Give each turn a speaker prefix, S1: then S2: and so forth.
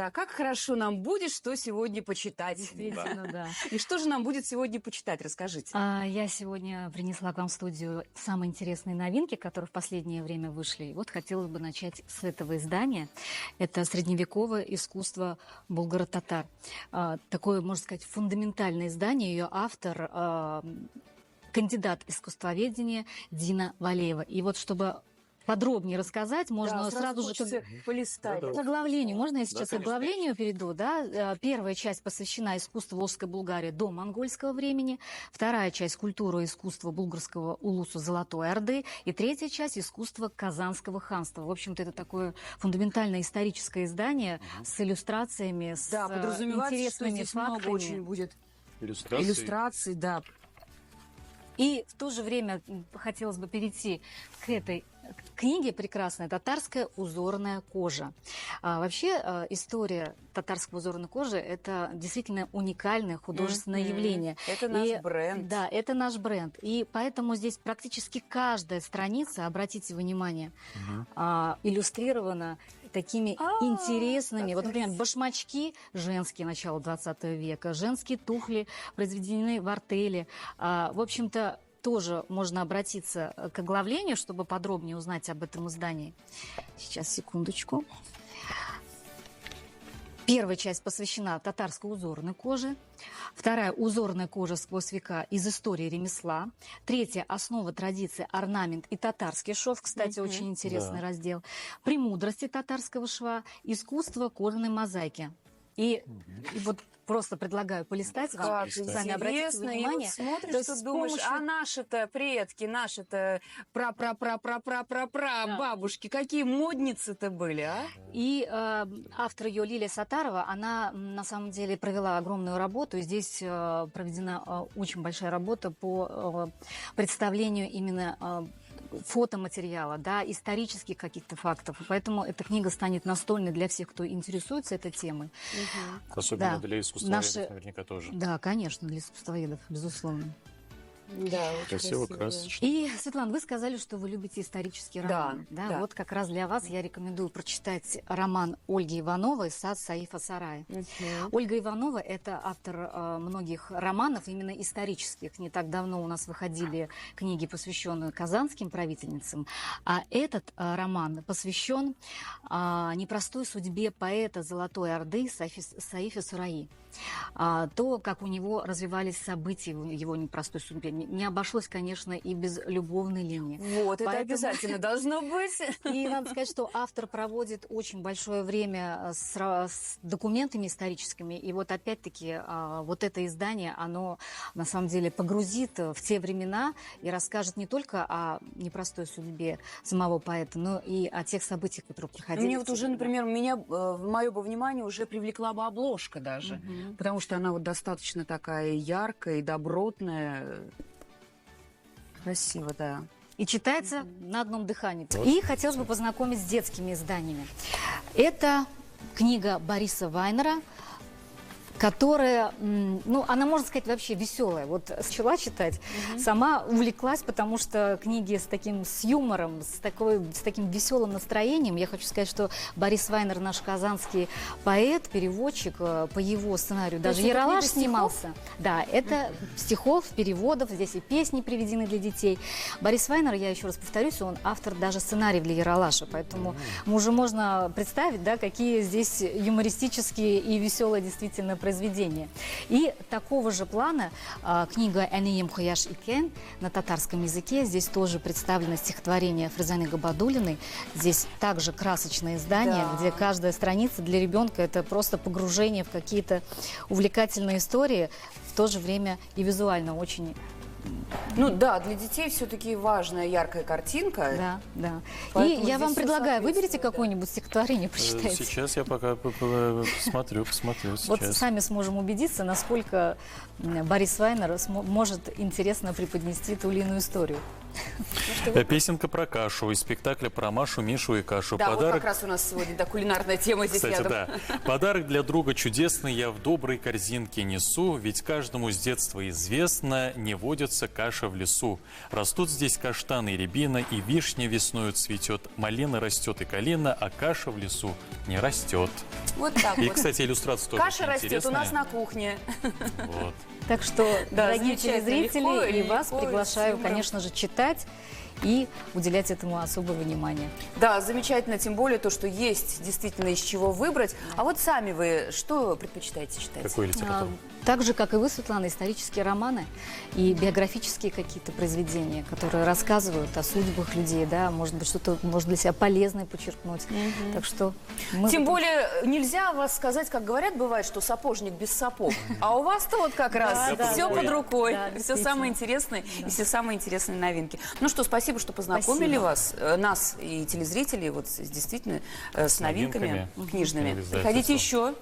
S1: друзья, как хорошо нам будет, что сегодня почитать.
S2: Действительно, да.
S1: И что же нам будет сегодня почитать? Расскажите.
S2: Я сегодня принесла к вам в студию самые интересные новинки, которые в последнее время вышли. И вот хотелось бы начать с этого издания. Это средневековое искусство булгаро-татар. Такое, можно сказать, фундаментальное издание. Ее автор кандидат искусствоведения Дина Валеева. И вот чтобы подробнее рассказать, можно сразу же
S1: полистать.
S2: к оглавлению. Можно я сейчас к оглавлению перейду? Да? Первая часть посвящена искусству Волжской Булгарии до монгольского времени. Вторая часть — культуру и искусство булгарского улуса Золотой Орды. И третья часть — искусство Казанского ханства. В общем-то, это такое фундаментальное историческое издание с иллюстрациями, с интересными фактами.
S1: Много очень будет иллюстраций, да.
S2: И в то же время хотелось бы перейти к этой книге прекрасной «Татарская узорная кожа». Вообще история татарской узорной кожи — это действительно уникальное художественное явление.
S1: Это наш бренд.
S2: Да, это наш бренд. И поэтому здесь практически каждая страница, обратите внимание, иллюстрирована такими интересными. Вот, например, башмачки женские начала 20 века, женские туфли произведены в артели. В общем-то, тоже можно обратиться к оглавлению, чтобы подробнее узнать об этом издании. Сейчас, секундочку. Первая часть посвящена татарской узорной коже. Вторая — узорная кожа сквозь века из истории ремесла. Третья — основа традиции, орнамент и татарский шов. Кстати, очень интересный раздел. Премудрости татарского шва, искусство кожаной мозаики. И вот просто предлагаю полистать вам, сами обратите внимание.
S1: И вот смотришь, что думаешь, а наши-то предки, наши-то бабушки, какие модницы-то были, а?
S2: И автор ее, Лилия Сатарова, она на самом деле провела огромную работу. И здесь проведена очень большая работа по представлению именно фотоматериала, да, исторических каких-то фактов. Поэтому эта книга станет настольной для всех, кто интересуется этой темой.
S3: Особенно для искусствоведов наверняка тоже.
S2: Да, конечно, для искусствоведов, безусловно.
S1: Да,
S3: красиво, красочно.
S2: И, Светлана, вы сказали, что вы любите исторический роман. Да. Вот как раз для вас я рекомендую прочитать роман Ольги Ивановой «Сад Саифа Сарая». Ольга Иванова — это автор многих романов, именно исторических. Не так давно у нас выходили книги, посвященные казанским правительницам. А этот роман посвящен непростой судьбе поэта Золотой Орды Саифа Сураи. То, как у него развивались события в его непростой судьбе. Не обошлось, конечно, и без любовной линии.
S1: Вот, это обязательно должно быть.
S2: И надо сказать, что автор проводит очень большое время с документами историческими. И вот опять-таки вот это издание, оно на самом деле погрузит в те времена и расскажет не только о непростой судьбе самого поэта, но и о тех событиях, которые проходили.
S1: Мне вот уже, например, мое бы внимание уже привлекла бы обложка даже. Потому что она вот достаточно такая яркая и добротная. Красиво, да.
S2: И читается на одном дыхании. И хотелось бы познакомить с детскими изданиями. Это книга Бориса Вайнера, которая, ну, она, можно сказать, вообще веселая. Вот начала читать, сама увлеклась, потому что книги с юмором, с таким веселым настроением. Я хочу сказать, что Борис Вайнер, наш казанский поэт, переводчик, по его сценарию даже Ералаш снимался. Да, это стихов, переводов, здесь и песни приведены для детей. Борис Вайнер, я еще раз повторюсь, он автор даже сценариев для Ералаша, поэтому уже можно представить, да, какие здесь юмористические и веселые действительно произведения. И такого же плана книга «Энеем Хуяш Икен» на татарском языке. Здесь тоже представлено стихотворение Фризаны Габадулиной. Здесь также красочное издание, где каждая страница для ребенка — это просто погружение в какие-то увлекательные истории, в то же время и визуально очень...
S1: Ну да, для детей все-таки важная яркая картинка.
S2: Да, да. И я вам предлагаю, выберите какое-нибудь стихотворение, почитайте.
S3: Сейчас я пока посмотрю сейчас.
S2: Вот сами сможем убедиться, насколько Борис Вайнер может интересно преподнести ту или иную историю.
S3: Песенка про кашу из спектакля про Машу, Мишу и кашу.
S1: Да,
S3: Подарок...
S1: вот как раз у нас сегодня кулинарная тема здесь
S3: Кстати,
S1: рядом.
S3: да. Подарок для друга чудесный я в доброй корзинке несу, ведь каждому с детства известно, не водится каша в лесу. Растут здесь каштаны и рябина, и вишня весною цветет, малина растет и калина, а каша в лесу не растет.
S1: Вот так
S3: И,
S1: вот.
S3: кстати, иллюстрация тоже
S1: Каша
S3: очень
S1: растет у
S3: интересная.
S1: нас на кухне.
S3: Вот.
S2: Так что,
S1: Да,
S2: дорогие
S1: замечательно.
S2: телезрители,
S1: Легко,
S2: и вас
S1: легко,
S2: приглашаю,
S1: с юмором.
S2: конечно же, читать и уделять этому особое внимание.
S1: Да, замечательно, тем более то, что есть действительно из чего выбрать. А вот сами вы что предпочитаете читать?
S3: Какой литература?
S2: Так же, как и вы, Светлана, исторические романы и биографические какие-то произведения, которые рассказывают о судьбах людей, да, может быть, что-то можно для себя полезное подчеркнуть. Так что мы
S1: Тем более нельзя вас сказать, как говорят, бывает, что сапожник без сапог. А у вас-то вот как раз
S2: да,
S1: все
S2: да,
S1: под
S2: да.
S1: рукой,
S2: Да,
S1: все
S2: действительно.
S1: самое интересное и все самые интересные новинки. Ну что, спасибо, что познакомили вас, нас и телезрителей, вот действительно с новинками
S3: Новинками.
S1: книжными.
S3: Обязательно.
S1: Приходите еще.